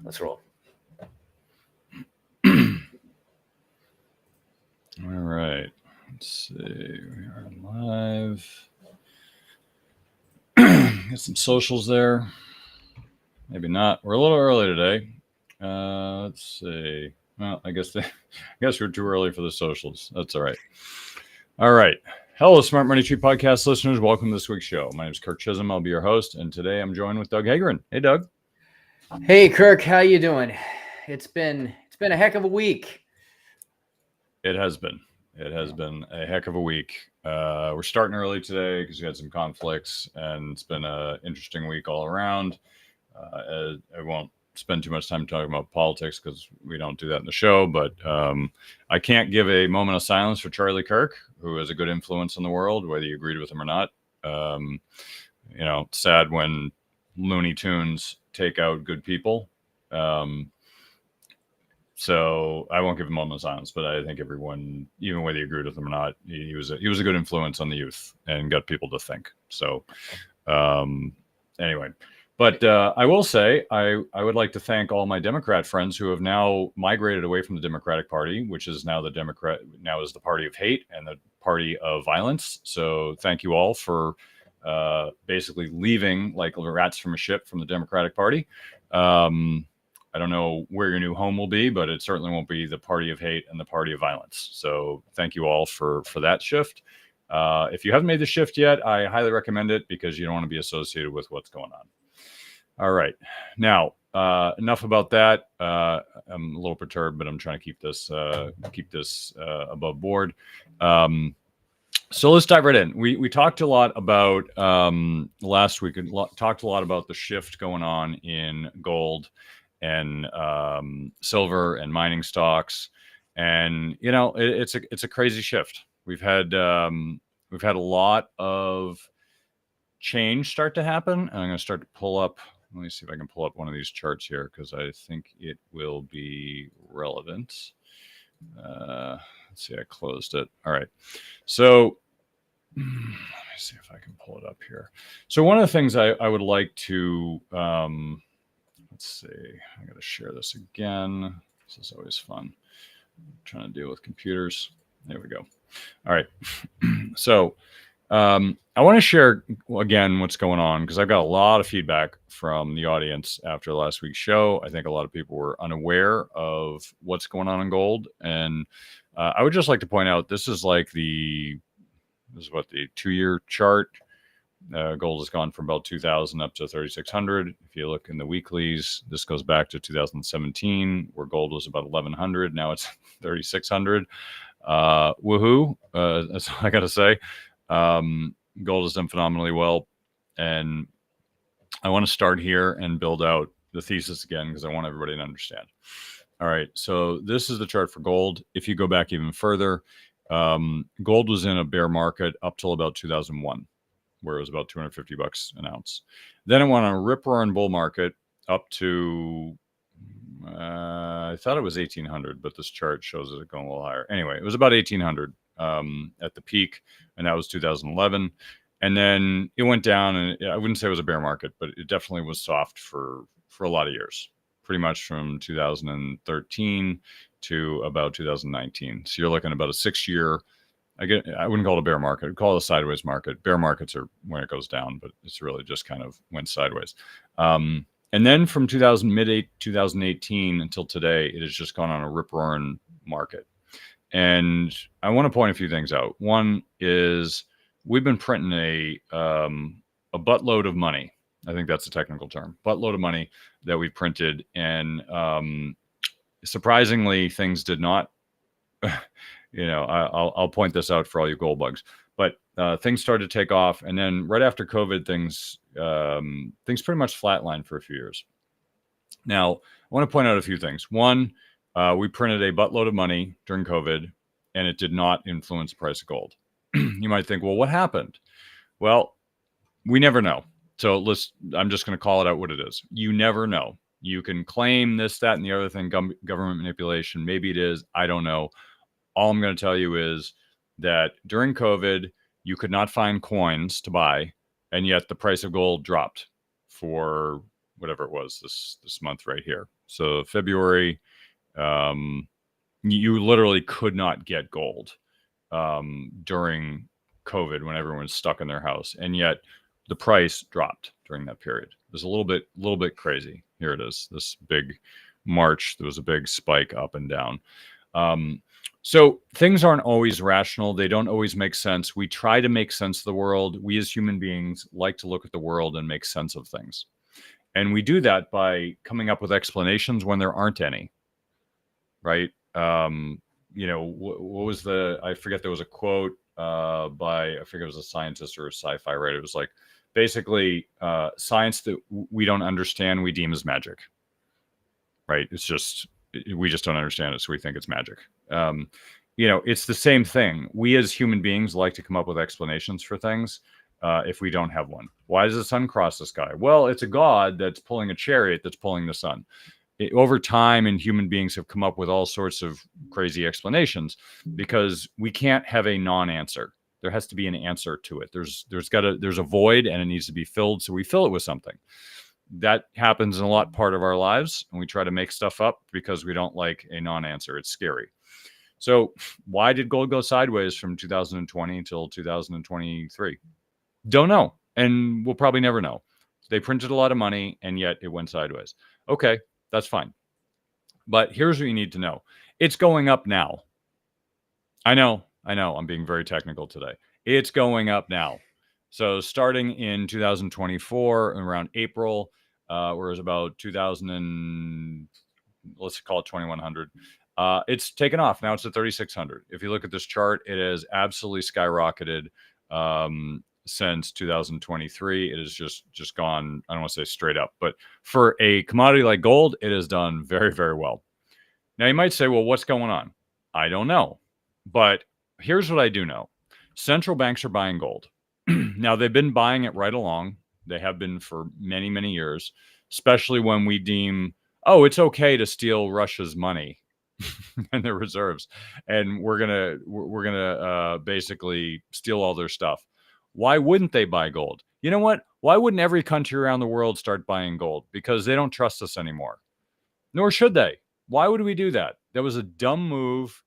Let's roll. All right. Let's see. We are live. Get some socials there. Maybe not. We're a little early today. Let's see. Well, I guess we're too early for the socials. That's all right. All right. Hello, Smart Money Tree Podcast listeners. Welcome to this week's show. My name is Kirk Chisholm. I'll be your host, and today I'm joined with Doug Hagerin. Hey, Doug. Hey, Kirk. How you doing? It's been a heck of a week. It has been. It has been a heck of a week. We're starting early today because we had some conflicts, and it's been an interesting week all around. I won't spend too much time talking about politics because we don't do that in the show, but I can't give a moment of silence for Charlie Kirk, who has a good influence in the world, whether you agreed with him or not. It's sad when Looney Tunes take out good people. So I won't give him a moment of silence, but I think everyone, even whether you agreed with him or not, he was a good influence on the youth and got people to think. So anyway. But I will say I would like to thank all my Democrat friends who have now migrated away from the Democratic Party, which is now is the party of hate and the party of violence. So thank you all for basically leaving like rats from a ship from the Democratic Party. I don't know where your new home will be, but it certainly won't be the party of hate and the party of violence. So thank you all for that shift. If you haven't made the shift yet, I highly recommend it because you don't want to be associated with what's going on. All right. Now, enough about that. I'm a little perturbed, but I'm trying to keep this above board. So let's dive right in. We talked a lot about last week. Talked a lot about the shift going on in gold and silver and mining stocks, and it's a crazy shift. We've had a lot of change start to happen, and I'm going to start to pull up. Let me see if I can pull up one of these charts here because I think it will be relevant. Let's see, I closed it. All right. So let me see if I can pull it up here. So one of the things I would like to, let's see, I got to share this again. This is always fun. I'm trying to deal with computers. There we go. All right. So I want to share again what's going on because I've got a lot of feedback from the audience after last week's show. I think a lot of people were unaware of what's going on in gold, and I would just like to point out this is the 2-year chart. Gold has gone from about 2,000 up to 3,600. If you look in the weeklies, this goes back to 2017, where gold was about 1,100. Now it's 3,600. Woohoo! That's all I got to say. Gold has done phenomenally well, and I want to start here and build out the thesis again because I want everybody to understand. All right, so this is the chart for gold. If you go back even further, gold was in a bear market up till about 2001, where it was about $250 an ounce. Then it went on a rip-roaring bull market up to I thought it was 1,800, but this chart shows it going a little higher. Anyway, it was about 1,800 at the peak, and that was 2011. And then it went down, and I wouldn't say it was a bear market, but it definitely was soft for a lot of years, pretty much from 2013 to about 2019. So you're looking at about a 6-year. I wouldn't call it a bear market. I'd call it a sideways market. Bear markets are when it goes down, but it's really just kind of went sideways. And then from 2018 until today, it has just gone on a rip-roaring market. And I want to point a few things out. One is we've been printing a buttload of money. I think that's a technical term. Buttload of money that we printed. And surprisingly, things did not, I'll point this out for all you gold bugs. But things started to take off. And then right after COVID, things pretty much flatlined for a few years. Now, I want to point out a few things. One, we printed a buttload of money during COVID, and it did not influence the price of gold. You might think, well, what happened? Well, we never know. So I'm just going to call it out what it is. You never know. You can claim this, that, and the other thing, government manipulation. Maybe it is. I don't know. All I'm going to tell you is that during COVID, you could not find coins to buy, and yet the price of gold dropped for whatever it was this month right here. So February, you literally could not get gold during COVID when everyone was stuck in their house, and yet the price dropped during that period. It was a little bit crazy. Here it is, this big March. There was a big spike up and down. So things aren't always rational. They don't always make sense. We try to make sense of the world. We as human beings like to look at the world and make sense of things. And we do that by coming up with explanations when there aren't any, right? What was I forget, there was a quote by, I forget it was a scientist or a sci-fi writer. It was like, basically, science that we don't understand, we deem as magic, right? It's just, we just don't understand it, so we think it's magic. It's the same thing. We as human beings like to come up with explanations for things if we don't have one. Why does the sun cross the sky? Well, it's a god that's pulling a chariot that's pulling the sun. Over time, and human beings have come up with all sorts of crazy explanations because we can't have a non-answer. There has to be an answer to it. There's a void and it needs to be filled, so we fill it with something. That happens in a lot part of our lives, and we try to make stuff up because we don't like a non-answer. It's scary. So why did gold go sideways from 2020 until 2023? Don't know, and we'll probably never know. They printed a lot of money, and yet it went sideways. Okay, that's fine. But here's what you need to know. It's going up now. I know. I'm being very technical today. It's going up now. So starting in 2024, around April, whereas about 2000 and let's call it 2100, it's taken off. Now it's at 3600. If you look at this chart, it has absolutely skyrocketed since 2023. It has just gone, I don't want to say straight up, but for a commodity like gold, it has done very, very well. Now you might say, well, what's going on? I don't know. But here's what I do know. Central banks are buying gold. Now, they've been buying it right along. They have been for many, many years, especially when we deem, oh, it's okay to steal Russia's money and their reserves, and we're gonna basically steal all their stuff. Why wouldn't they buy gold? You know what? Why wouldn't every country around the world start buying gold? Because they don't trust us anymore. Nor should they. Why would we do that? That was a dumb move.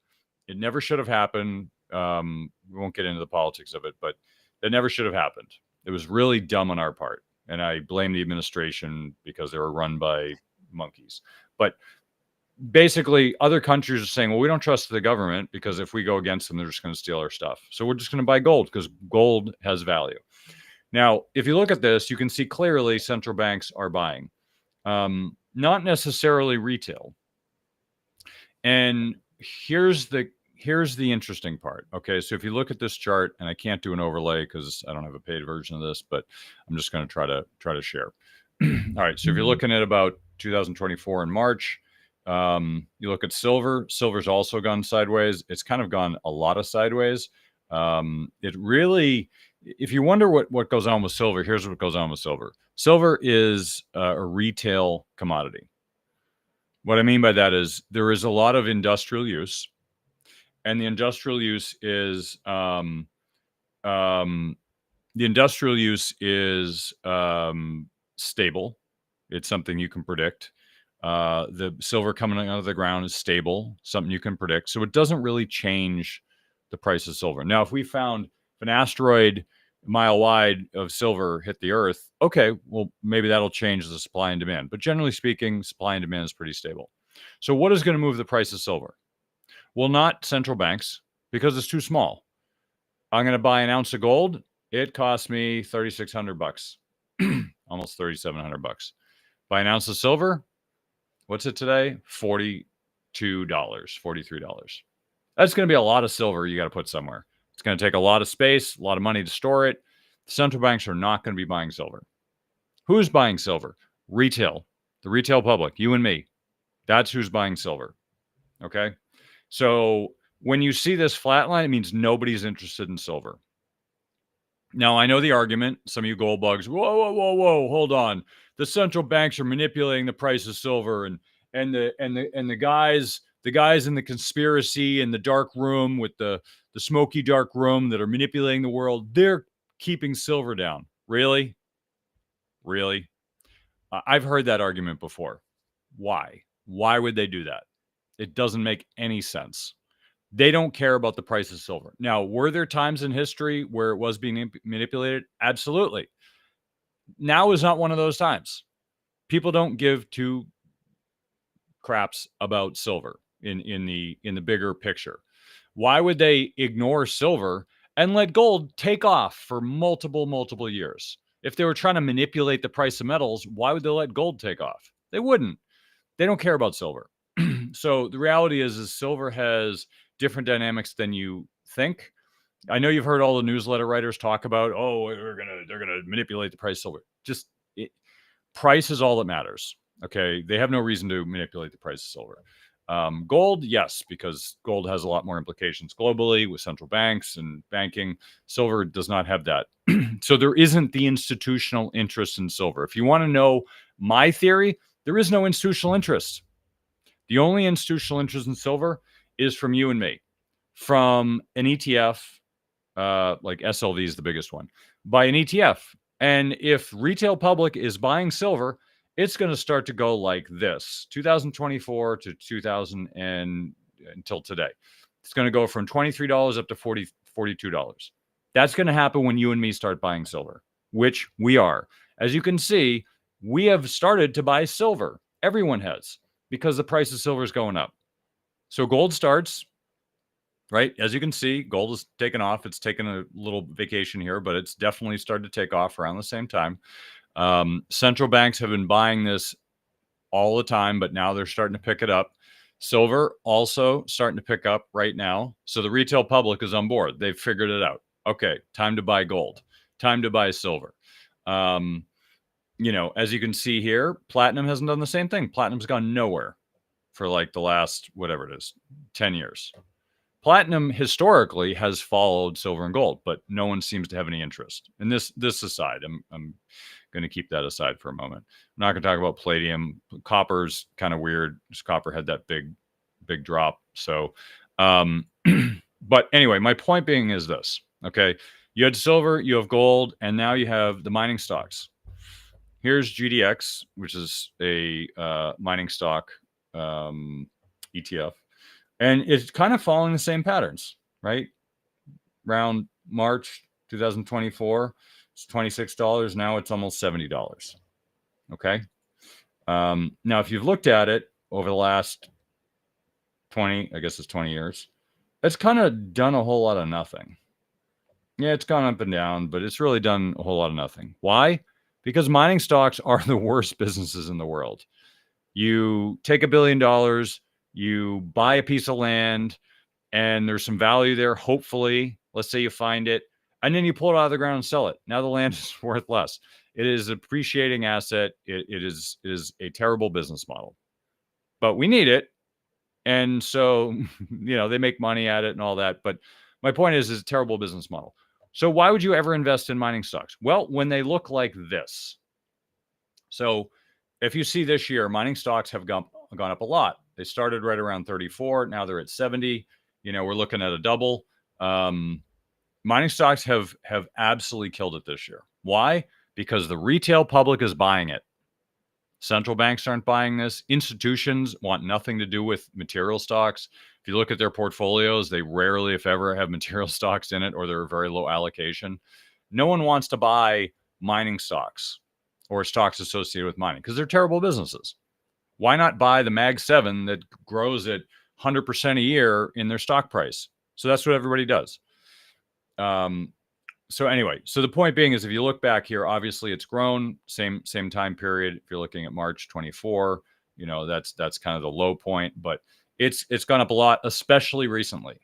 It never should have happened. We won't get into the politics of it, but it never should have happened. It was really dumb on our part. And I blame the administration because they were run by monkeys. But basically, other countries are saying, well, we don't trust the government because if we go against them, they're just going to steal our stuff. So we're just going to buy gold because gold has value. Now, if you look at this, you can see clearly central banks are buying, not necessarily retail. And here's the interesting part. Okay, so if you look at this chart, and I can't do an overlay because I don't have a paid version of this, but I'm just going to try to share. All right, so if you're looking at about 2024 in March, you look at silver. Silver's also gone sideways. It's kind of gone a lot of sideways. It really, if you wonder what goes on with silver, here's what goes on with silver. Silver is a retail commodity. What I mean by that is there is a lot of industrial use, and the industrial use is stable. It's something you can predict. The silver coming out of the ground is stable, something you can predict. So it doesn't really change the price of silver. Now, if an asteroid a mile wide of silver hit the Earth, okay, well, maybe that'll change the supply and demand. But generally speaking, supply and demand is pretty stable. So what is going to move the price of silver? Well, not central banks, because it's too small. I'm going to buy an ounce of gold. It costs me $3,600, almost $3,700. Buy an ounce of silver. What's it today? $42, $43. That's going to be a lot of silver you got to put somewhere. It's going to take a lot of space, a lot of money to store it. Central banks are not going to be buying silver. Who's buying silver? Retail. The retail public, you and me. That's who's buying silver. Okay? So when you see this flat line, it means nobody's interested in silver. Now, I know the argument. Some of you gold bugs, whoa, hold on. The central banks are manipulating the price of silver, and the guys in the conspiracy in the dark room with the smoky dark room that are manipulating the world, they're keeping silver down. Really? I've heard that argument before. Why? Why would they do that? It doesn't make any sense. They don't care about the price of silver. Now, were there times in history where it was being manipulated? Absolutely. Now is not one of those times. People don't give two craps about silver in the bigger picture. Why would they ignore silver and let gold take off for multiple years? If they were trying to manipulate the price of metals, why would they let gold take off? They wouldn't. They don't care about silver. So the reality is silver has different dynamics than you think. I know you've heard all the newsletter writers talk about, oh, they're gonna manipulate the price of silver. Just price is all that matters. Okay, they have no reason to manipulate the price of silver. Gold, yes, because gold has a lot more implications globally with central banks and banking. Silver does not have that. So there isn't the institutional interest in silver. If you want to know my theory, there is no institutional interest. The only institutional interest in silver is from you and me, from an ETF, like SLV is the biggest one, by an ETF. And if retail public is buying silver, it's going to start to go like this 2024 to 2000 and until today. It's going to go from $23 up to $42. That's going to happen when you and me start buying silver, which we are. As you can see, we have started to buy silver. Everyone has, because the price of silver is going up. So gold starts, right? As you can see, gold is taken off. It's taken a little vacation here, but it's definitely started to take off around the same time. Central banks have been buying this all the time, but now they're starting to pick it up. Silver also starting to pick up right now. So the retail public is on board. They've figured it out. Okay, time to buy gold. Time to buy silver. As you can see here, platinum hasn't done the same thing. Platinum's gone nowhere for like the last, whatever it is, 10 years. Platinum historically has followed silver and gold, but no one seems to have any interest. And this aside, I'm going to keep that aside for a moment. I'm not going to talk about palladium. Copper's kind of weird. Copper had that big drop. So, but anyway, my point being is this. Okay, you had silver, you have gold, and now you have the mining stocks. Here's GDX, which is a mining stock ETF. And it's kind of following the same patterns, right? Around March 2024, it's $26. Now it's almost $70. Okay. Now, if you've looked at it over the last 20 years, it's kind of done a whole lot of nothing. Yeah, it's gone up and down, but it's really done a whole lot of nothing. Why? Because mining stocks are the worst businesses in the world. You take $1 billion, you buy a piece of land, and there's some value there. Hopefully, let's say you find it, and then you pull it out of the ground and sell it. Now the land is worth less. It is an appreciating asset. It is a terrible business model, but we need it. And so, they make money at it and all that. But my point is a terrible business model. So why would you ever invest in mining stocks? Well, when they look like this. So if you see this year, mining stocks have gone up a lot. They started right around 34. Now they're at 70. We're looking at a double. Mining stocks have absolutely killed it this year. Why? Because the retail public is buying it. Central banks aren't buying this. Institutions want nothing to do with material stocks. If you look at their portfolios, they rarely, if ever, have material stocks in it, or they're a very low allocation. No one wants to buy mining stocks or stocks associated with mining because they're terrible businesses. Why not buy the Mag 7 that grows at 100% a year in their stock price? So that's what everybody does. So anyway, so the point being is if you look back here, obviously it's grown same time period. If you're looking at March 24, that's kind of the low point, but it's gone up a lot, especially recently.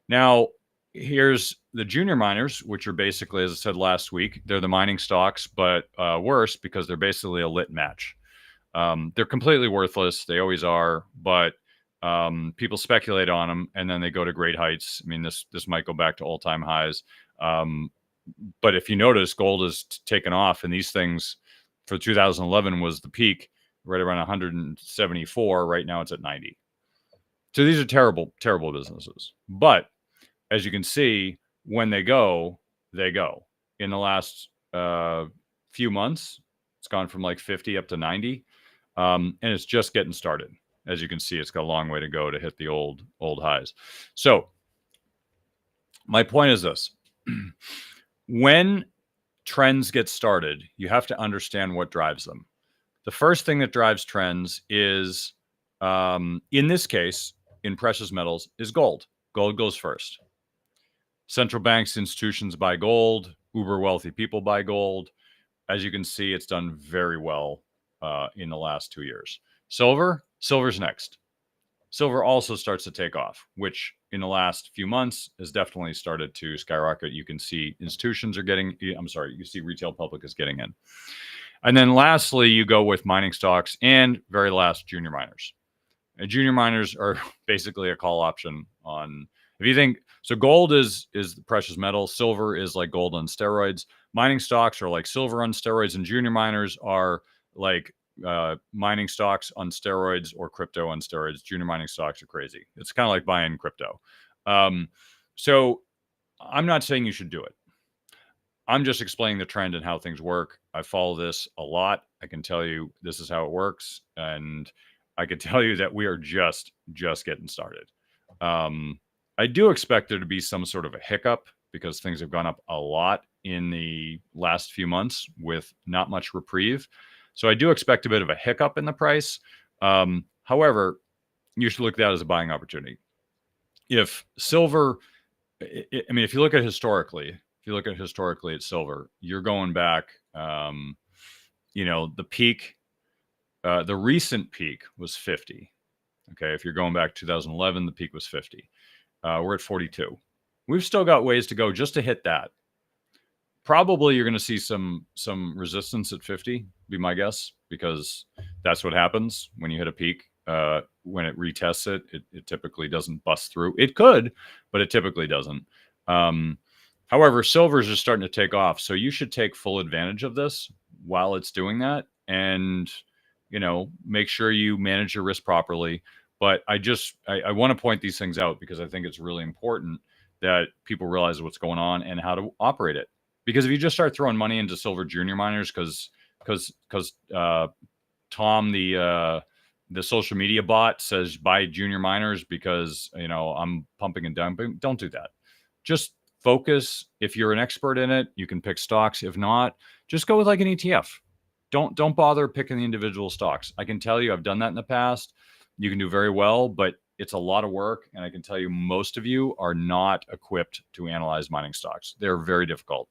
Now, here's the junior miners, which are basically, as I said last week, they're the mining stocks, but worse because they're basically a lit match. They're completely worthless. They always are, but people speculate on them and then they go to great heights. I mean, this might go back to all-time highs. But if you notice, gold has taken off, and these things for 2011 was the peak, right around 174. Right now it's at 90. So these are terrible, terrible businesses. But as you can see, when they go. In the last few months, It's gone from like 50 up to 90, and it's just getting started. As you can see, it's got a long way to go to hit the old highs. So my point is this: when trends get started, you have to understand what drives them. The first thing that drives trends is, in this case, in precious metals, is gold. Gold goes first. Central banks, institutions buy gold. Uber wealthy people buy gold. As you can see, it's done very well in the last 2 years. Silver's next. Silver also starts to take off, which in the last few months has definitely started to skyrocket. You can see institutions are getting, you see retail public is getting in. And then lastly, you go with mining stocks, and very last, junior miners. And junior miners are basically a call option on, if you think, so gold is the precious metal, silver is like gold on steroids. Mining stocks are like silver on steroids, and junior miners are like mining stocks on steroids or crypto on steroids. Junior mining stocks are crazy. It's kind of like buying crypto. So I'm not saying you should do it. I'm just explaining the trend and how things work. I follow this a lot. I can tell you this is how it works, and I can tell you that we are just getting started. I do expect there to be some sort of a hiccup because things have gone up a lot in the last few months with not much reprieve. So I do expect a bit of a hiccup in the price. However, you should look at that as a buying opportunity. If silver, I mean, if you look at historically at silver, you're going back, the peak, the recent peak was 50. Okay. If you're going back 2011, the peak was 50. We're at 42. We've still got ways to go just to hit that. Probably you're going to see some resistance at 50, be my guess, because that's what happens when you hit a peak. When it retests it typically doesn't bust through. It could, but it typically doesn't. However, silver is just starting to take off, so you should take full advantage of this while it's doing that, and make sure you manage your risk properly. But I want to point these things out because I think it's really important that people realize what's going on and how to operate it. Because if you just start throwing money into silver junior miners because Tom, the social media bot, says buy junior miners because I'm pumping and dumping, don't do that. Just focus. If you're an expert in it, you can pick stocks. If not, just go with like an ETF. Don't bother picking the individual stocks. I can tell you I've done that in the past. You can do very well, but it's a lot of work, and I can tell you most of you are not equipped to analyze mining stocks. They're very difficult.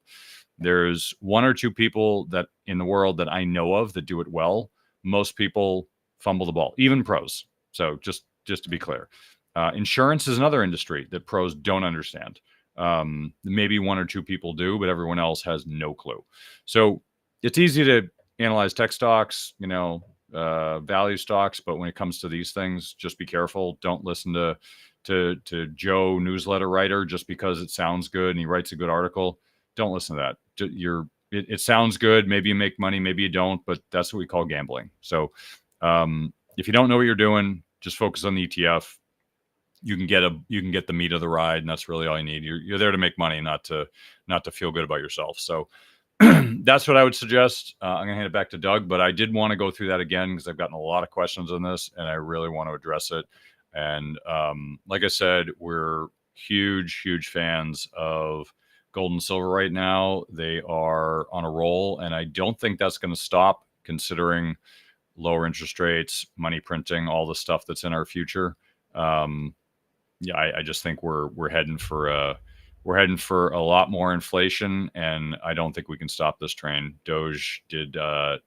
There's one or two people that in the world that I know of that do it well. Most people fumble the ball, even pros. So just to be clear, insurance is another industry that pros don't understand. Maybe one or two people do, but everyone else has no clue. So it's easy to analyze tech stocks, value stocks, but when it comes to these things, just be careful. Don't listen to Joe, newsletter writer, just because it sounds good and he writes a good article. Don't listen to that. It sounds good. Maybe you make money, maybe you don't, but that's what we call gambling. So if you don't know what you're doing, just focus on the ETF. You can get the meat of the ride, and that's really all you need. You're there to make money, not to feel good about yourself. So that's what I would suggest. I'm gonna hand it back to Doug, but I did want to go through that again because I've gotten a lot of questions on this, and I really want to address it. And like I said, we're huge fans of gold and silver right now. They are on a roll, and I don't think that's going to stop, considering lower interest rates, money printing, all the stuff that's in our future. I just think we're heading for a lot more inflation, and I don't think we can stop this train. Doge did, to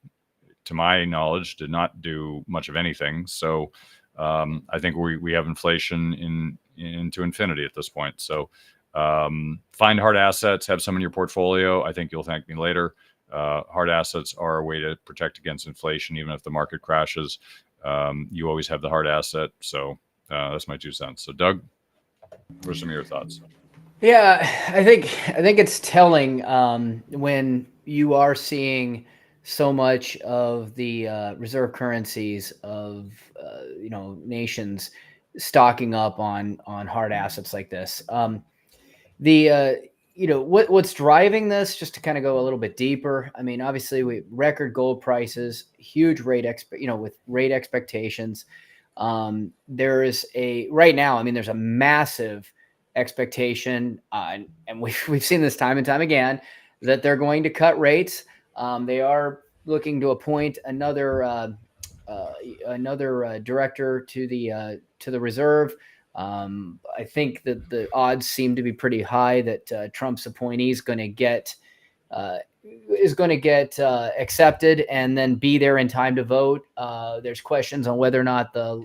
my knowledge, did not do much of anything. So I think we have inflation into infinity at this point. So find hard assets, have some in your portfolio. I think you'll thank me later. Hard assets are a way to protect against inflation, even if the market crashes. You always have the hard asset. So that's my 2 cents. So Doug, what are some of your thoughts? Yeah, I think it's telling when you are seeing so much of the reserve currencies of nations stocking up on hard assets like this. what's driving this, just to kind of go a little bit deeper. I mean, obviously we record gold prices, huge with rate expectations. There is a right now, I mean, there's a massive expectation, and we've seen this time and time again, that they're going to cut rates. They are looking to appoint another director to the reserve. I think that the odds seem to be pretty high that Trump's appointee uh, is going to get accepted and then be there in time to vote. There's questions on whether or not I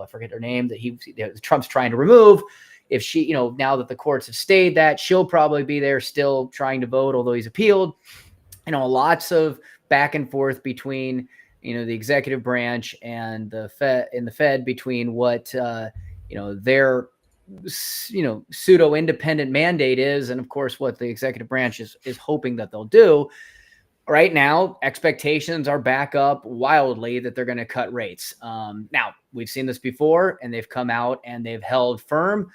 forget her name, that Trump's trying to remove. If she, now that the courts have stayed that, she'll probably be there still trying to vote, although he's appealed. Lots of back and forth between the executive branch and the Fed between what their pseudo independent mandate is, and of course what the executive branch is hoping that they'll do. Right now, expectations are back up wildly that they're going to cut rates. Now, we've seen this before, and they've come out and they've held firm.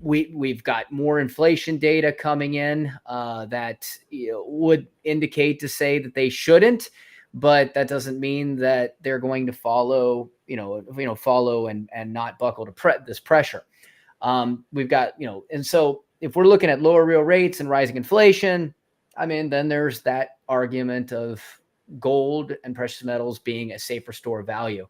We've got more inflation data coming in that would indicate to say that they shouldn't, but that doesn't mean that they're going to follow and not buckle to this pressure. We've got and so if we're looking at lower real rates and rising inflation, I mean, then there's that argument of gold and precious metals being a safer store of value.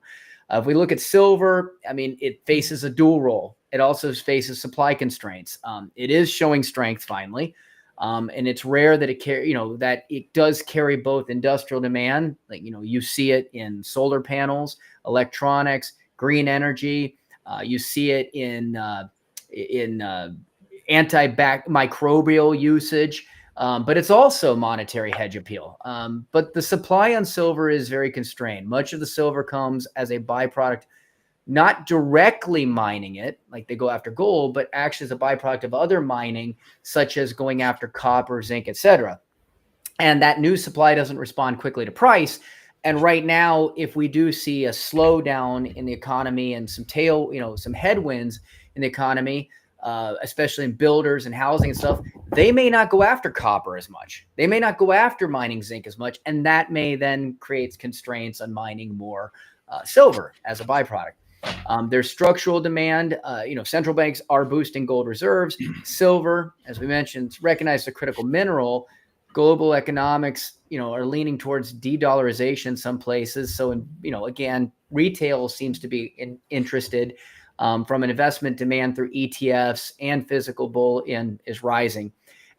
If we look at silver, I mean, it faces a dual role. It also faces supply constraints. It is showing strength finally, and it's rare that that it does carry both industrial demand, like you see it in solar panels, electronics, green energy. You see it in antimicrobial usage. But it's also monetary hedge appeal. But the supply on silver is very constrained. Much of the silver comes as a byproduct, not directly mining it, like they go after gold, but actually as a byproduct of other mining, such as going after copper, zinc, etc. And that new supply doesn't respond quickly to price. And right now, if we do see a slowdown in the economy and some headwinds in the economy, especially in builders and housing and stuff, they may not go after copper as much. They may not go after mining zinc as much. And that may then create constraints on mining more silver as a byproduct. There's structural demand. Central banks are boosting gold reserves. Silver, as we mentioned, is recognized as a critical mineral. Global economics, are leaning towards de-dollarization in some places. So, again, retail seems to be interested. From an investment demand through ETFs and physical bullion is rising.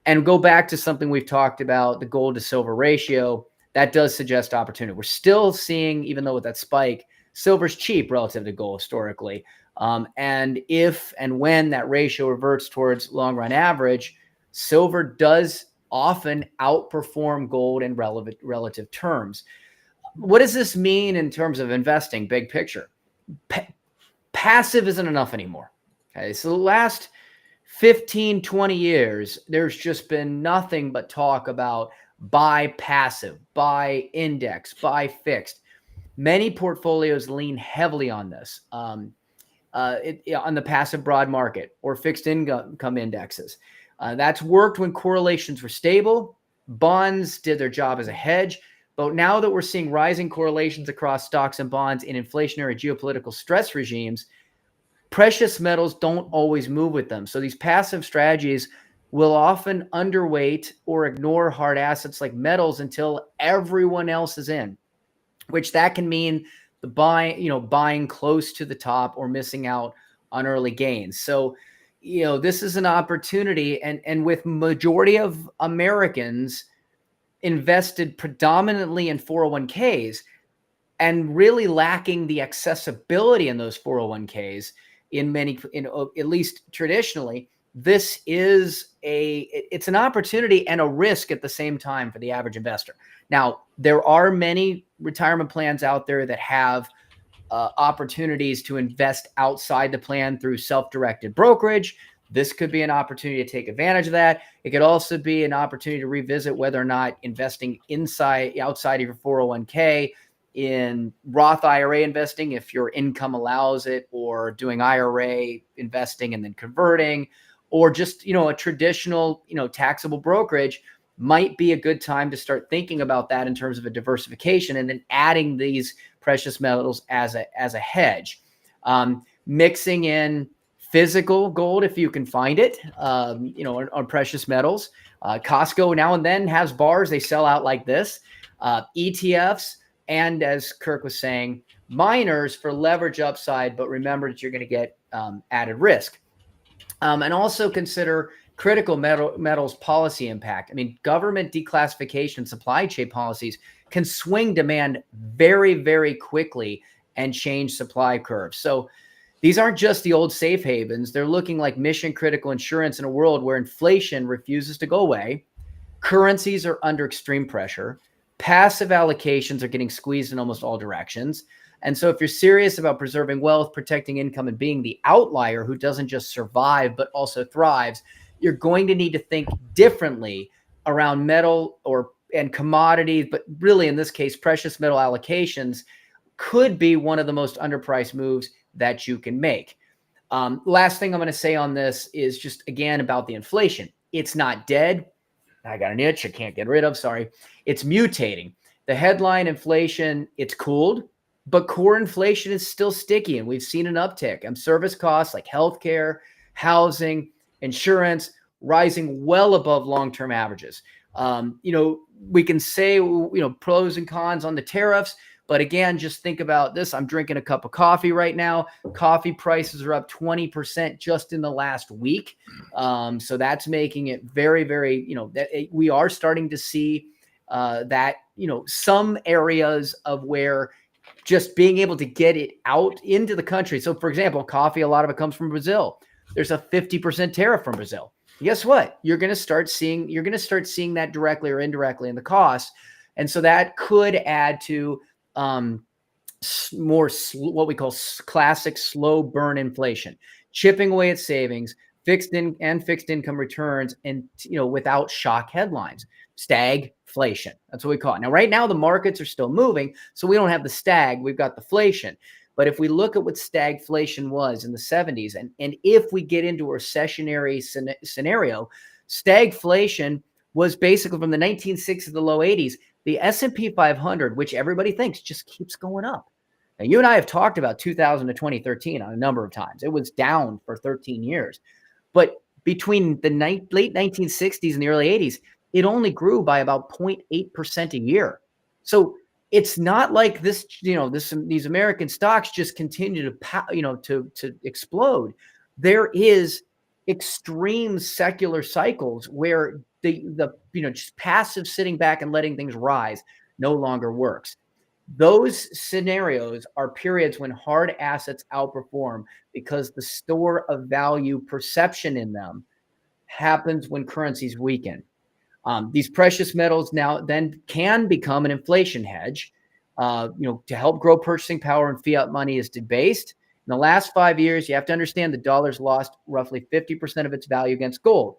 And go back to something we've talked about, the gold to silver ratio, that does suggest opportunity. We're still seeing, even though with that spike, silver's cheap relative to gold historically. And if and when that ratio reverts towards long run average, silver does often outperform gold in relative terms. What does this mean in terms of investing, big picture? Passive isn't enough anymore. Okay, so the last 15, 20 years, there's just been nothing but talk about buy passive, buy index, buy fixed. Many portfolios lean heavily on this, on the passive broad market or fixed income indexes. That's worked when correlations were stable. Bonds did their job as a hedge. But now that we're seeing rising correlations across stocks and bonds in inflationary geopolitical stress regimes, precious metals don't always move with them. So these passive strategies will often underweight or ignore hard assets like metals until everyone else is in, which that can mean buying close to the top or missing out on early gains. So, this is an opportunity, and with majority of Americans invested predominantly in 401ks and really lacking the accessibility in those 401ks at least traditionally, this is it's an opportunity and a risk at the same time for the average investor. Now, there are many retirement plans out there that have opportunities to invest outside the plan through self-directed brokerage. This could be an opportunity to take advantage of that. It could also be an opportunity to revisit whether or not investing outside of your 401k in Roth IRA investing, if your income allows it, or doing IRA investing and then converting, or just, a traditional, taxable brokerage, might be a good time to start thinking about that in terms of a diversification, and then adding these precious metals as a hedge. Mixing in physical gold if you can find it, on precious metals. Costco now and then has bars they sell out like this. ETFs, and as Kirk was saying, miners for leverage upside, but remember that you're going to get added risk. And also consider critical metals policy impact. I mean, government declassification, supply chain policies can swing demand very, very quickly and change supply curves. So these aren't just the old safe havens. They're looking like mission critical insurance in a world where inflation refuses to go away. Currencies are under extreme pressure. Passive allocations are getting squeezed in almost all directions. And so if you're serious about preserving wealth, protecting income, and being the outlier who doesn't just survive, but also thrives, you're going to need to think differently around metal and commodities, but really in this case, precious metal allocations could be one of the most underpriced moves that you can make. Last thing I'm going to say on this is just, again, about the inflation. It's not dead. I got an itch I can't get rid of. Sorry. It's mutating. The headline inflation, it's cooled, but core inflation is still sticky, and we've seen an uptick. And service costs like healthcare, housing, insurance rising well above long-term averages. We can say, pros and cons on the tariffs, but again, just think about this. I'm drinking a cup of coffee right now. Coffee prices are up 20% just in the last week. So that's making it very, very, we are starting to see that, some areas of where just being able to get it out into the country. So for example, coffee, a lot of it comes from Brazil. There's a 50% tariff from Brazil. Guess what? You're going to start seeing that directly or indirectly in the cost. And so that could add to more what we call classic slow burn inflation, chipping away at savings, fixed income returns, and without shock headlines. Stagflation. That's what we call it. Now, right now, the markets are still moving, so we don't have the stag. We've got the flation. But if we look at what stagflation was in the 70s, and if we get into a recessionary scenario, stagflation was basically from the 1960s to the low 80s. The S&P 500, which everybody thinks just keeps going up. Now, you and I have talked about 2000 to 2013 on a number of times. It was down for 13 years. But between the late 1960s and the early 80s, it only grew by about 0.8% a year. So it's not like this, these American stocks just continue to explode. There is extreme secular cycles where the just passive sitting back and letting things rise no longer works. Those scenarios are periods when hard assets outperform because the store of value perception in them happens when currencies weaken. These precious metals now then can become an inflation hedge. To help grow purchasing power and fiat money is debased. In the last 5 years, you have to understand the dollar's lost roughly 50% of its value against gold.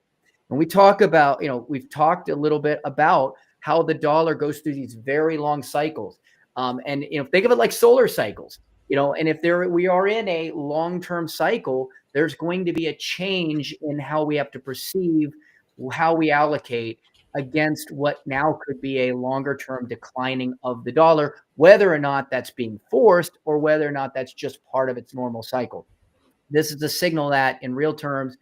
And we talk about, we've talked a little bit about how the dollar goes through these very long cycles. And think of it like solar cycles, and if we are in a long-term cycle, there's going to be a change in how we have to perceive how we allocate against what now could be a longer-term declining of the dollar, whether or not that's being forced or whether or not that's just part of its normal cycle. This is a signal that in real terms,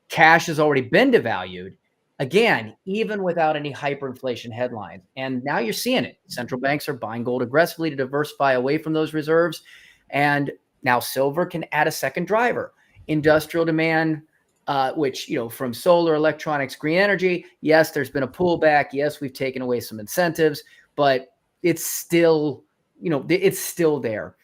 cash has already been devalued, again, even without any hyperinflation headlines. And now you're seeing it. Central banks are buying gold aggressively to diversify away from those reserves. And now silver can add a second driver. Industrial demand, which, from solar, electronics, green energy. Yes, there's been a pullback. Yes, we've taken away some incentives, but it's still, it's still there.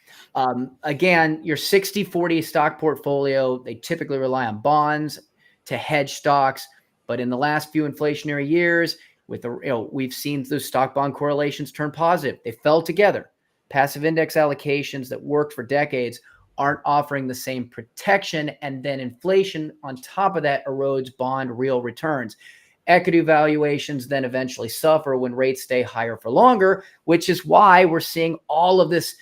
Again, your 60-40 stock portfolio, they typically rely on bonds to hedge stocks. But in the last few inflationary years, we've seen those stock bond correlations turn positive. They fell together. Passive index allocations that worked for decades aren't offering the same protection. And then inflation on top of that erodes bond real returns. Equity valuations then eventually suffer when rates stay higher for longer, which is why we're seeing all of this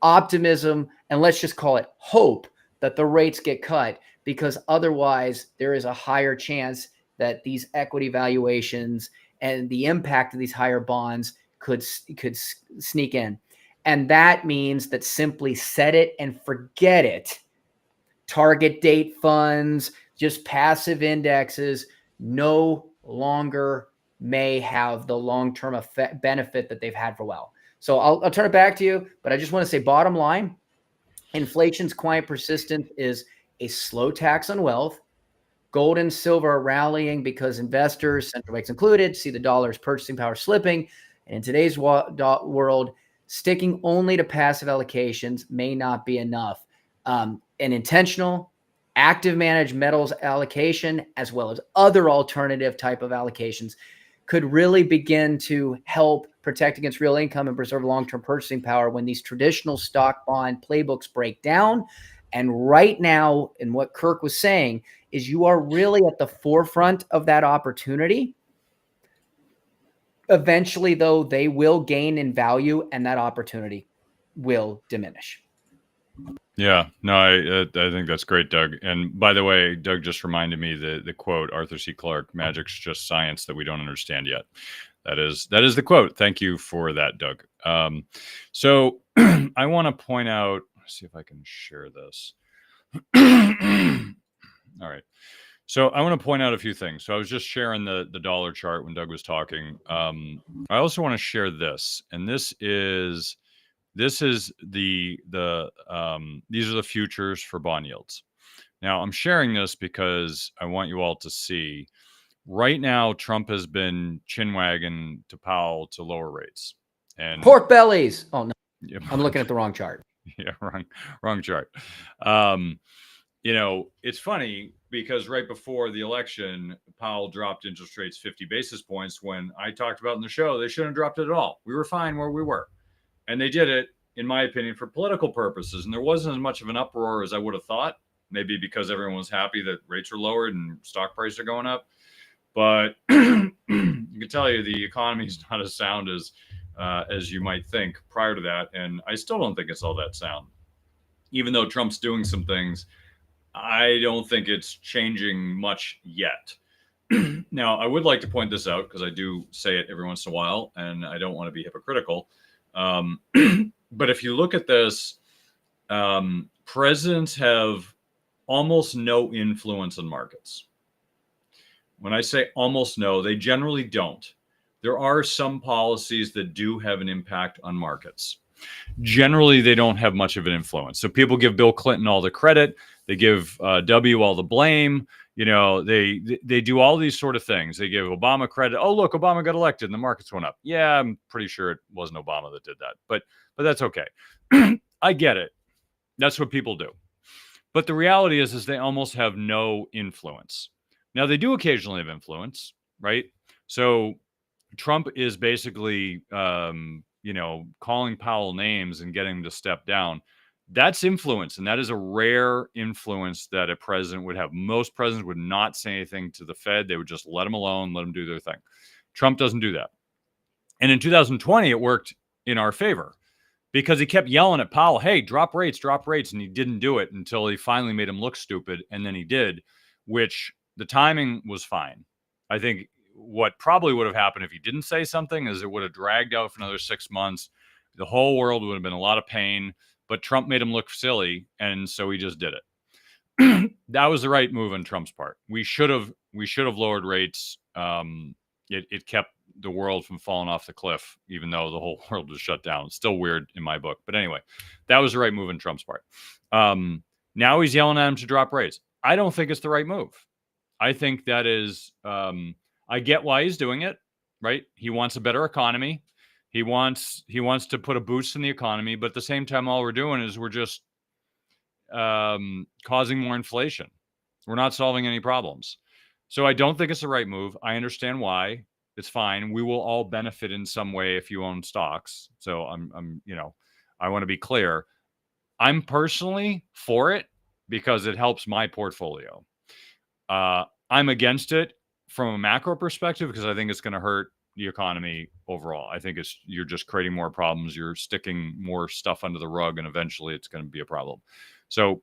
optimism, and let's just call it hope, that the rates get cut. because otherwise there is a higher chance that these equity valuations and the impact of these higher bonds could sneak in. And that means that simply set it and forget it. Target date funds, just passive indexes, no longer may have the long-term benefit that they've had for a while. So I'll turn it back to you, but I just want to say bottom line, inflation's quiet persistence is a slow tax on wealth. Gold and silver are rallying because investors, central banks included, see the dollar's purchasing power slipping. And in today's world, sticking only to passive allocations may not be enough. An intentional, active managed metals allocation, as well as other alternative type of allocations, could really begin to help protect against real income and preserve long-term purchasing power when these traditional stock bond playbooks break down. And right now, in what Kirk was saying, is you are really at the forefront of that opportunity. Eventually, though, they will gain in value and that opportunity will diminish. Yeah, no, I think that's great, Doug. And by the way, Doug just reminded me the quote, Arthur C. Clarke, "Magic's just science that we don't understand yet." That is the quote. Thank you for that, Doug. So I want to point out, let's see if I can share this. All right. So I want to point out a few things. So I was just sharing the dollar chart when Doug was talking. I also want to share this, and this is these are the futures for bond yields. Now I'm sharing this because I want you all to see. Right now, Trump has been chin-wagging to Powell to lower rates. And pork bellies. Oh no, yeah, I'm looking at the wrong chart. Yeah, wrong chart. It's funny because right before the election, Powell dropped interest rates 50 basis points when I talked about in the show they shouldn't have dropped it at all. We were fine where we were. And they did it, in my opinion, for political purposes. And there wasn't as much of an uproar as I would have thought, maybe because everyone was happy that rates are lowered and stock prices are going up. But I can tell you the economy is not as sound as you might think prior to that. And I still don't think it's all that sound. Even though Trump's doing some things, I don't think it's changing much yet. Now, I would like to point this out because I do say it every once in a while, and I don't want to be hypocritical. But if you look at this, presidents have almost no influence on markets. When I say almost no, they generally don't. There are some policies that do have an impact on markets. Generally, they don't have much of an influence. So people give Bill Clinton all the credit. They give W all the blame. They do all these sort of things. They give Obama credit. Oh, look, Obama got elected and the markets went up. Yeah, I'm pretty sure it wasn't Obama that did that. But that's okay. I get it. That's what people do. But the reality is they almost have no influence. Now, they do occasionally have influence, right? So Trump is basically, calling Powell names and getting him to step down. That's influence, and that is a rare influence that a president would have. Most presidents would not say anything to the Fed. They would just let them alone, let them do their thing. Trump doesn't do that. And in 2020, it worked in our favor because he kept yelling at Powell, hey, drop rates. And he didn't do it until he finally made him look stupid. And then he did, which the timing was fine. I think what probably would have happened if he didn't say something is it would have dragged out for another 6 months. The whole world would have been a lot of pain, but Trump made him look silly, and so he just did it. That was the right move on Trump's part. We should have lowered rates. It kept the world from falling off the cliff, even though the whole world was shut down. It's still weird in my book, but anyway, that was the right move on Trump's part. Now he's yelling at him to drop rates. I don't think it's the right move. I think that is. I get why he's doing it, right? He wants a better economy. He wants to put a boost in the economy, but at the same time, all we're doing is we're just causing more inflation. We're not solving any problems. So I don't think it's the right move. I understand why. It's fine. We will all benefit in some way if you own stocks. So I want to be clear. I'm personally for it because it helps my portfolio. I'm against it from a macro perspective because I think it's going to hurt the economy overall. I think you're just creating more problems. You're sticking more stuff under the rug, and eventually it's going to be a problem. So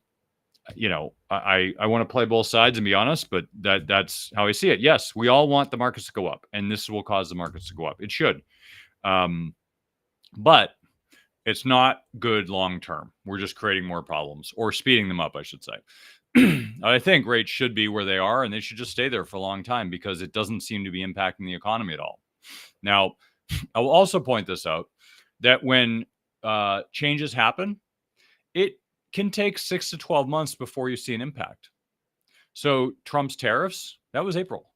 I want to play both sides and be honest, but that's how I see it. Yes, we all want the markets to go up, and this will cause the markets to go up. It should, but it's not good long term. We're just creating more problems or speeding them up, I should say. I think rates should be where they are, and they should just stay there for a long time because it doesn't seem to be impacting the economy at all. Now, I will also point this out that when changes happen, it can take 6 to 12 months before you see an impact. So Trump's tariffs, that was April.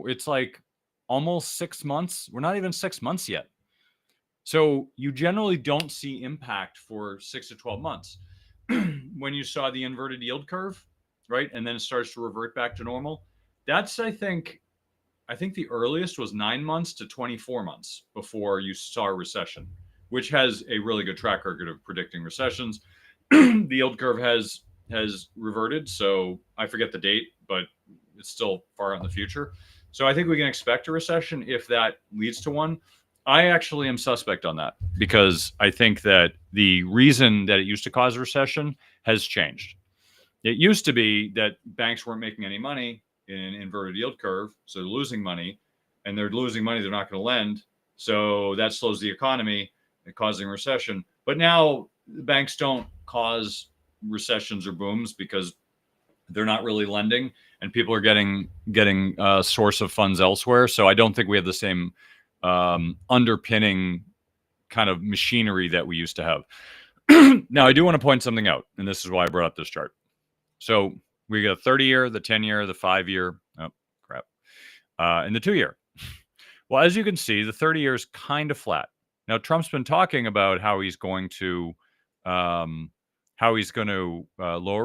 It's like almost 6 months. We're not even 6 months yet. So you generally don't see impact for 6 to 12 months. When you saw the inverted yield curve, right, and then it starts to revert back to normal, that's I think the earliest was 9 months to 24 months before you saw a recession, which has a really good track record of predicting recessions. The yield curve has reverted, so I forget the date, but it's still far out in the future. So I think we can expect a recession if that leads to one. I actually am suspect on that because I think that the reason that it used to cause a recession has changed. It used to be that banks weren't making any money in an inverted yield curve, so they're losing money, and they're losing money they're not going to lend, so that slows the economy and causing recession. But now the banks don't cause recessions or booms because they're not really lending, and people are getting a source of funds elsewhere. So I don't think we have the same underpinning kind of machinery that we used to have. Now, I do want to point something out, and this is why I brought up this chart. So we got 30-year, the 10-year, the 5-year, and the 2-year. Well, as you can see, the 30-year is kind of flat. Now, Trump's been talking about how he's going to lower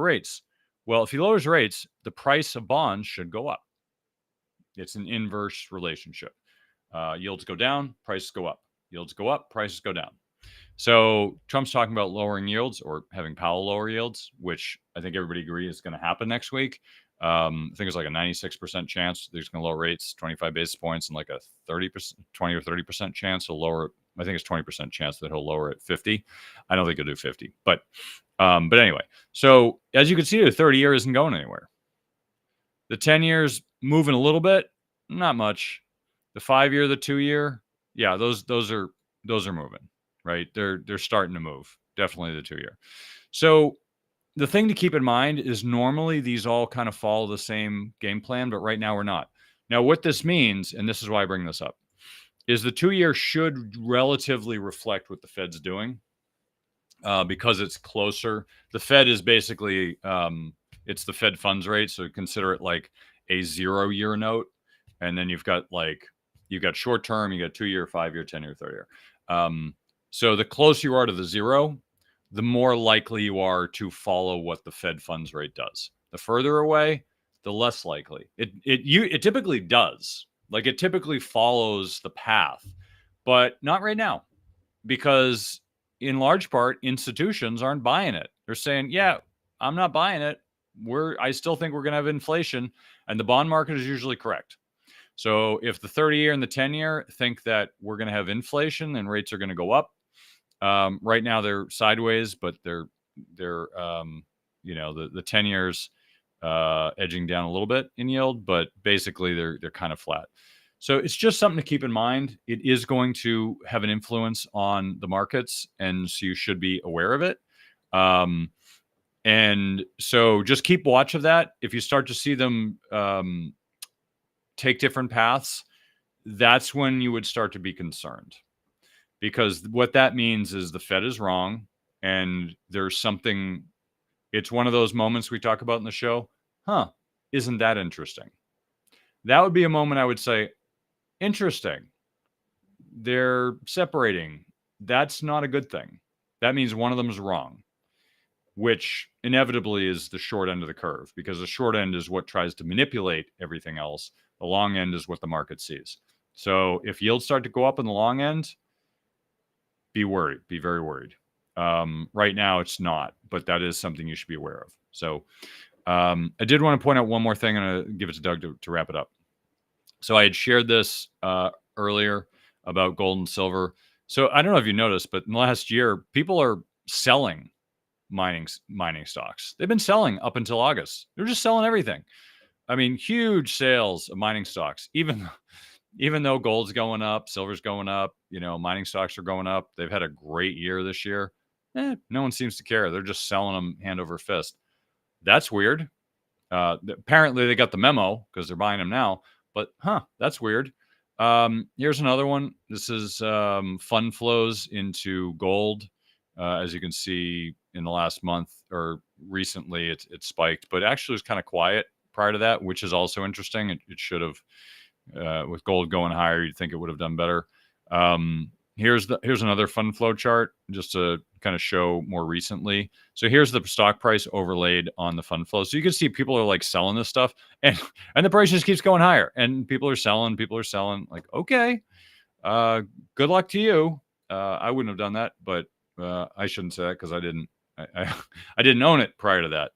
rates. Well, if he lowers rates, the price of bonds should go up. It's an inverse relationship. Yields go down, prices go up. Yields go up, prices go down. So Trump's talking about lowering yields or having Powell lower yields, which I think everybody agrees is going to happen next week. I think it's like a 96% chance they're going to lower rates 25 basis points, and like a 30%, 20 or 30% chance he'll lower. I think it's 20% chance that he'll lower it 50. I don't think he'll do 50, but anyway. So as you can see, the 30-year isn't going anywhere. The 10 years moving a little bit, not much. The 5-year, the 2-year, yeah, those are moving, right? They're starting to move. Definitely the 2-year. So the thing to keep in mind is normally these all kind of follow the same game plan, but right now we're not. Now, what this means, and this is why I bring this up, is the 2-year should relatively reflect what the Fed's doing because it's closer. The Fed is basically, it's the Fed funds rate, so consider it like a 0-year note. And then you've got short term, you got 2-year, 5-year, 10-year, 30-year. So the closer you are to the 0, the more likely you are to follow what the Fed funds rate does. The further away, the less likely. It typically does. Like it typically follows the path, but not right now, because in large part institutions aren't buying it. They're saying, "Yeah, I'm not buying it. I still think we're going to have inflation," and the bond market is usually correct. So if the 30-year and the 10-year think that we're going to have inflation and rates are going to go up, right now they're sideways, but they're the 10-years edging down a little bit in yield, but basically they're kind of flat. So it's just something to keep in mind. It is going to have an influence on the markets, and so you should be aware of it. And so just keep watch of that. If you start to see them take different paths, that's when you would start to be concerned. Because what that means is the Fed is wrong, and there's something, it's one of those moments we talk about in the show. Isn't that interesting? That would be a moment I would say, interesting. They're separating. That's not a good thing. That means one of them is wrong, which inevitably is the short end of the curve, because the short end is what tries to manipulate everything else. The long end is what the market sees. So if yields start to go up in the long end, be worried, be very worried. Right now it's not, but that is something you should be aware of. So I did want to point out one more thing, and I'll give it to Doug to wrap it up. So I had shared this earlier about gold and silver. So I don't know if you noticed, but in the last year, people are selling mining stocks. They've been selling up until August. They're just selling everything. I mean, huge sales of mining stocks. Even though gold's going up, silver's going up, mining stocks are going up. They've had a great year this year. No one seems to care. They're just selling them hand over fist. That's weird. Apparently they got the memo because they're buying them now. But that's weird. Here's another one. This is fund flows into gold. As you can see in the last month or recently, it spiked, but actually was kind of quiet prior to that, which is also interesting. It should have, with gold going higher, you'd think it would have done better. Here's another fund flow chart just to kind of show more recently. So here's the stock price overlaid on the fund flow. So you can see people are like selling this stuff, and the price just keeps going higher, and people are selling. Like, okay, good luck to you. I wouldn't have done that, but I shouldn't say that because I didn't own it prior to that.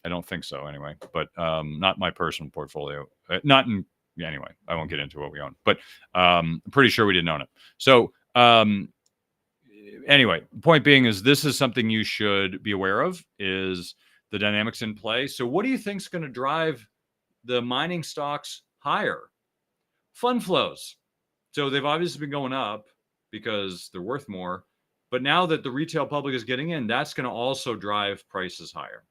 I don't think so anyway, but not my personal portfolio. Anyway, I won't get into what we own, but I'm pretty sure we didn't own it. So anyway, point being is this is something you should be aware of, is the dynamics in play. So what do you think is going to drive the mining stocks higher? Fund flows. So they've obviously been going up because they're worth more, but now that the retail public is getting in, that's going to also drive prices higher.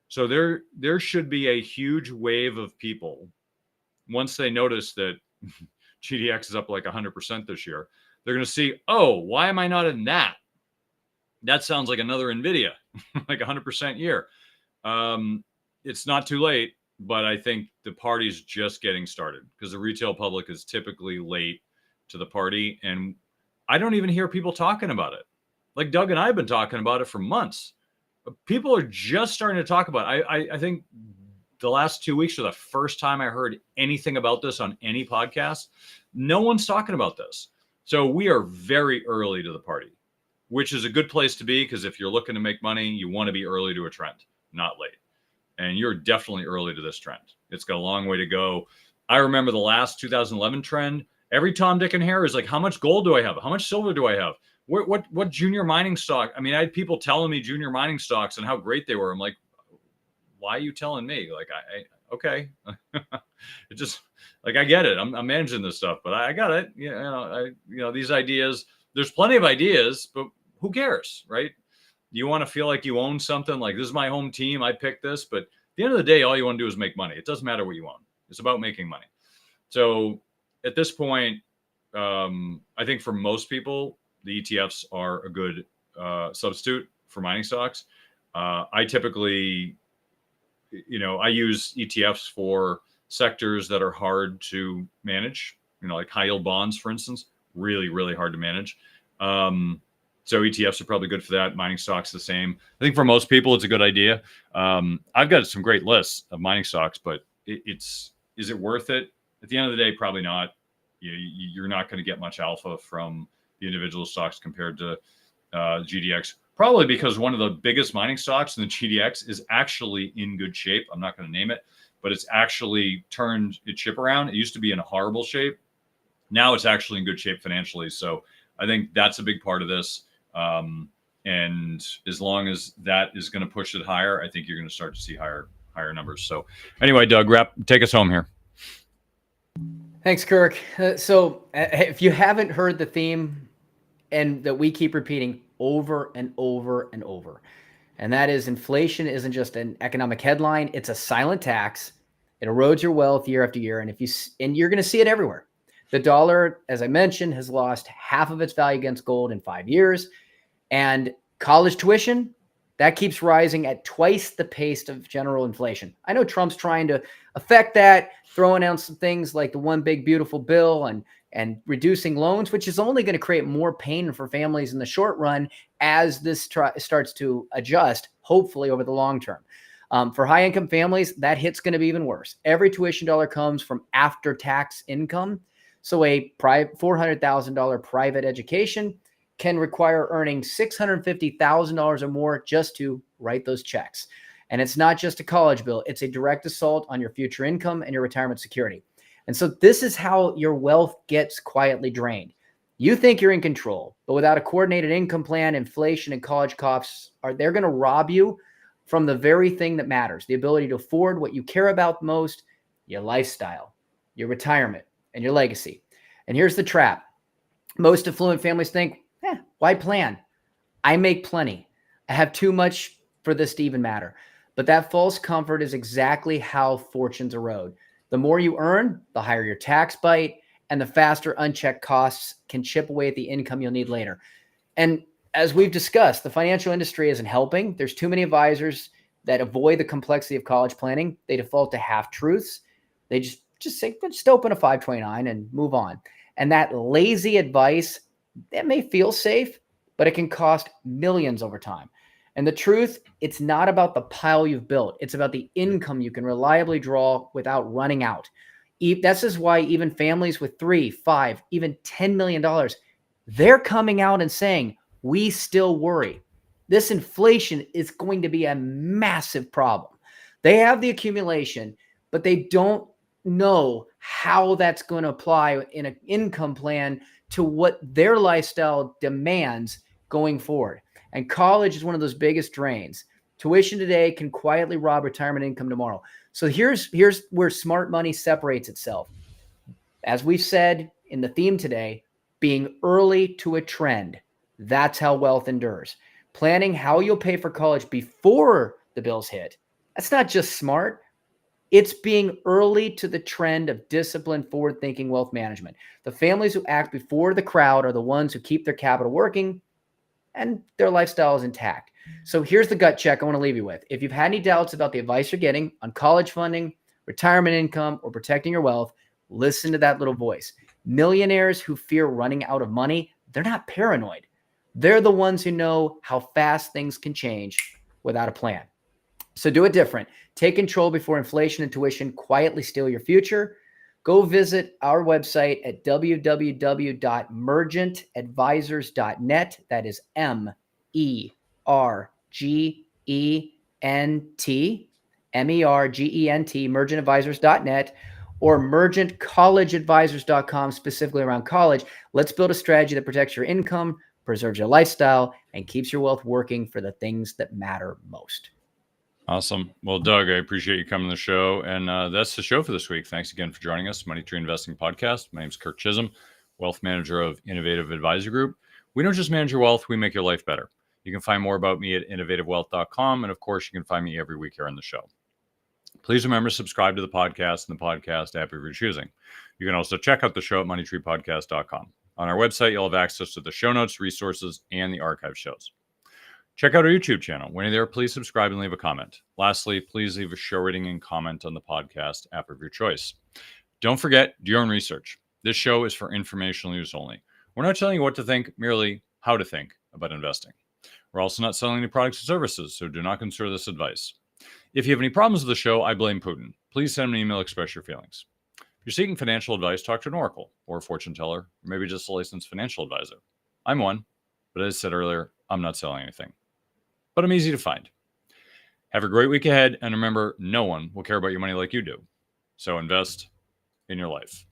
So there should be a huge wave of people once they notice that GDX is up like 100% this year. They're going to see, oh, why am I not in that? That sounds like another NVIDIA, like 100% year. It's not too late, but I think the party's just getting started because the retail public is typically late to the party. And I don't even hear people talking about it. Like Doug and I have been talking about it for months. People are just starting to talk about it. I think the last 2 weeks are the first time I heard anything about this on any podcast. No one's talking about this. So we are very early to the party, which is a good place to be because if you're looking to make money, you want to be early to a trend, not late. And you're definitely early to this trend. It's got a long way to go. I remember the last 2011 trend. Every Tom, Dick, and Harry is like, how much gold do I have? How much silver do I have? What junior mining stock? I mean, I had people telling me junior mining stocks and how great they were. I'm like, why are you telling me? Like, okay. It just like, I get it. I'm managing this stuff, but I got it. These ideas, there's plenty of ideas, but who cares, right? You want to feel like you own something, like this is my home team. I picked this, but at the end of the day, all you want to do is make money. It doesn't matter what you own. It's about making money. So at this point, I think for most people, the ETFs are a good substitute for mining stocks. I typically, I use ETFs for sectors that are hard to manage, like high yield bonds, for instance, really, really hard to manage. So ETFs are probably good for that. Mining stocks, the same. I think for most people, it's a good idea. I've got some great lists of mining stocks, but is it worth it? At the end of the day, probably not. You're not going to get much alpha from the individual stocks compared to GDX. Probably because one of the biggest mining stocks in the GDX is actually in good shape. I'm not going to name it, but it's actually turned its ship around. It used to be in a horrible shape. Now it's actually in good shape financially. So I think that's a big part of this. And as long as that is going to push it higher, I think you're going to start to see higher numbers. So anyway, Doug, take us home here. Thanks, Kirk. So if you haven't heard the theme and that we keep repeating over and over and over, and that is inflation isn't just an economic headline, it's a silent tax. It erodes your wealth year after year. And you're going to see it everywhere. The dollar, as I mentioned, has lost half of its value against gold in 5 years. And college tuition, that keeps rising at twice the pace of general inflation. I know Trump's trying to affect that, throwing out some things like the one big beautiful bill and reducing loans, which is only going to create more pain for families in the short run as this starts to adjust, hopefully over the long term. For high-income families, that hit's going to be even worse. Every tuition dollar comes from after-tax income. So a $400,000 private education can require earning $650,000 or more just to write those checks. And it's not just a college bill. It's a direct assault on your future income and your retirement security. And so this is how your wealth gets quietly drained. You think you're in control, but without a coordinated income plan, inflation and college costs they're going to rob you from the very thing that matters, the ability to afford what you care about most, your lifestyle, your retirement, and your legacy. And here's the trap. Most affluent families think, why plan? I make plenty. I have too much for this to even matter. But that false comfort is exactly how fortunes erode. The more you earn, the higher your tax bite, and the faster unchecked costs can chip away at the income you'll need later. And as we've discussed, the financial industry isn't helping. There's too many advisors that avoid the complexity of college planning. They default to half truths. They just say, just open a 529 and move on. And that lazy advice, that may feel safe, but it can cost millions over time. And the truth, it's not about the pile you've built. It's about the income you can reliably draw without running out. This is why even families with $3, $5, even $10 million, they're coming out and saying, we still worry. This inflation is going to be a massive problem. They have the accumulation, but they don't know how that's going to apply in an income plan to what their lifestyle demands going forward. And college is one of those biggest drains. Tuition today can quietly rob retirement income tomorrow. So here's where smart money separates itself. As we've said in the theme today, being early to a trend. That's how wealth endures. Planning how you'll pay for college before the bills hit. That's not just smart. It's being early to the trend of disciplined, forward-thinking wealth management. The families who act before the crowd are the ones who keep their capital working and their lifestyle is intact. So here's the gut check I want to leave you with. If you've had any doubts about the advice you're getting on college funding, retirement income, or protecting your wealth, listen to that little voice. Millionaires who fear running out of money, they're not paranoid. They're the ones who know how fast things can change without a plan. So do it different. Take control before inflation and tuition quietly steal your future. Go visit our website at www.mergentadvisors.net. That is MERGENT, mergentadvisors.net, or mergentcollegeadvisors.com, specifically around college. Let's build a strategy that protects your income, preserves your lifestyle, and keeps your wealth working for the things that matter most. Awesome. Well, Doug, I appreciate you coming to the show. And that's the show for this week. Thanks again for joining us. Money Tree Investing Podcast. My name is Kirk Chisholm, wealth manager of Innovative Advisor Group. We don't just manage your wealth, we make your life better. You can find more about me at innovativewealth.com. And of course, you can find me every week here on the show. Please remember to subscribe to the podcast and the podcast app of your choosing. You can also check out the show at moneytreepodcast.com. On our website, you'll have access to the show notes, resources, and the archive shows. Check out our YouTube channel. When you're there, please subscribe and leave a comment. Lastly, please leave a show rating and comment on the podcast app of your choice. Don't forget, do your own research. This show is for informational use only. We're not telling you what to think, merely how to think about investing. We're also not selling any products or services, so do not consider this advice. If you have any problems with the show, I blame Putin. Please send me an email, express your feelings. If you're seeking financial advice, talk to an oracle or a fortune teller, or maybe just a licensed financial advisor. I'm one, but as I said earlier, I'm not selling anything. But I'm easy to find. Have a great week ahead, and remember, no one will care about your money like you do. So invest in your life.